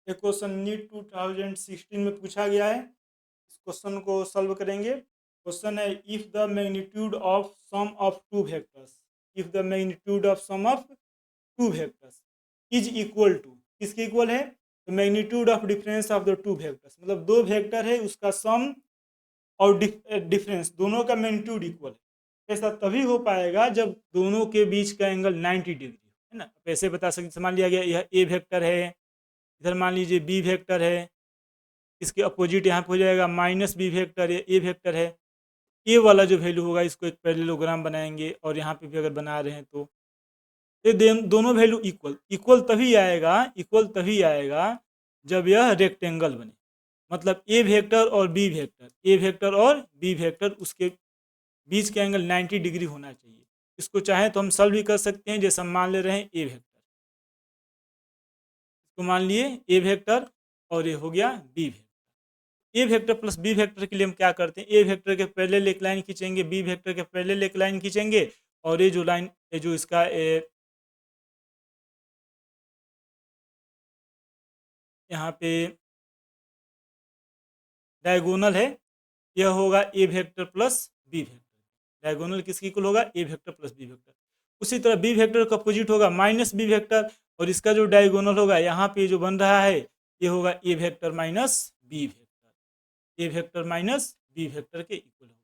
एक question NEET 2016 में पूछा गया है। इस क्वेश्चन को सॉल्व करेंगे। क्वेश्चन है if the magnitude of sum of two vectors, if the magnitude of sum of two vectors is equal to, किसके इक्वल है? तो magnitude of difference of the two vectors, मतलब दो वेक्टर है उसका सम और डिफरेंस दोनों का मैग्नीट्यूड इक्वल है। ऐसा तभी हो पाएगा जब दोनों के बीच का एंगल 90 डिग्री है ना। ऐसे बता सकते, मान लिया गया यह ए वेक्टर है, इधर मान लीजिए बी वेक्टर है, इसके अपोजिट यहाँ पे हो जाएगा माइनस बी वेक्टर, ए वेक्टर है। ए वाला जो वैल्यू होगा इसको एक पैरेललोग्राम बनाएंगे और यहाँ पे भी अगर बना रहे हैं तो ये दोनों वैल्यू इक्वल इक्वल तभी आएगा, इक्वल तभी आएगा जब यह रेक्टेंगल बने। मतलब ए वेक्टर और बी वेक्टर, ए वेक्टर और बी वेक्टर उसके बीच के एंगल 90 डिग्री होना चाहिए। इसको चाहे तो हम सॉल्व भी कर सकते हैं। जैसे हम मान ले रहे हैं ए वेक्टर, इसको मान लिए ए वेक्टर और ये हो गया बी वेक्टर। ए वेक्टर प्लस बी वेक्टर के लिए हम क्या करते हैं, ए वेक्टर के पैरेलल एक लाइन खींचेंगे, बी वेक्टर के पैरेलल एक लाइन खींचेंगे और ये जो लाइन, ये जो इसका यहाँ पे डायगोनल है, यह होगा A vector plus B vector. Diagonal किसकी इक्वल होगा? A vector plus B vector. उसी तरह बी वेक्टर का अपोजिट होगा माइनस बी वेक्टर और इसका जो डायगोनल होगा यहाँ पे जो बन रहा है ये होगा A vector minus B vector. A vector minus B vector के इक्वल होगा।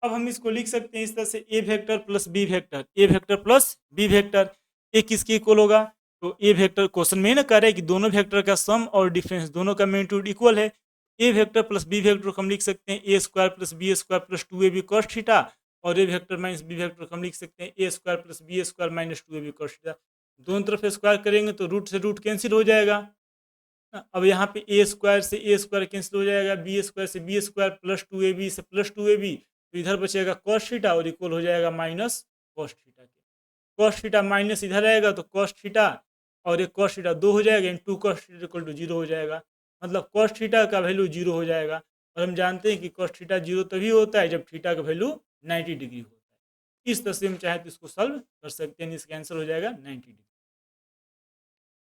अब हम इसको लिख सकते हैं इस तरह से, ए वेक्टर प्लस बी वेक्टर, ए वेक्टर प्लस बी वेक्टर, ए किसके इक्वल होगा? तो ए वेक्टर क्वेश्चन में ना कह रहे हैं कि दोनों वेक्टर का सम और डिफरेंस दोनों का मैग्नीट्यूड इक्वल है। A vector plus B vector को हम लिख सकते हैं A square plus B square plus 2ab cos theta, और A vector minus B vector को हम लिख सकते हैं A square plus B square minus 2ab cos theta. दोनों तरफ स्क्वायर करेंगे तो रूट से रूट कैंसिल हो जाएगा। अब यहाँ पे ए स्क्वायर से ए स्क्वायर कैंसिल हो जाएगा, बी स्क्वायर से बी स्क्वायर प्लस 2ab से प्लस 2ab, तो इधर बचेगा कॉस थीटा और इक्वल हो जाएगा माइनस कॉस थीटा के। कॉस थीटा माइनस इधर आएगा तो कॉस थीटा और एक कॉस थीटा 2 हो जाएगा, इन 2 कॉस थीटा इक्वल टू 0 हो जाएगा। मतलब कॉस थीटा का वैल्यू 0 हो जाएगा। और हम जानते हैं कि कॉस थीटा 0 तभी होता है जब थीटा का वैल्यू 90 डिग्री होता है। इस तरह से हम चाहे तो इसको सॉल्व कर सकते हैं, इसका आंसर हो जाएगा 90 डिग्री।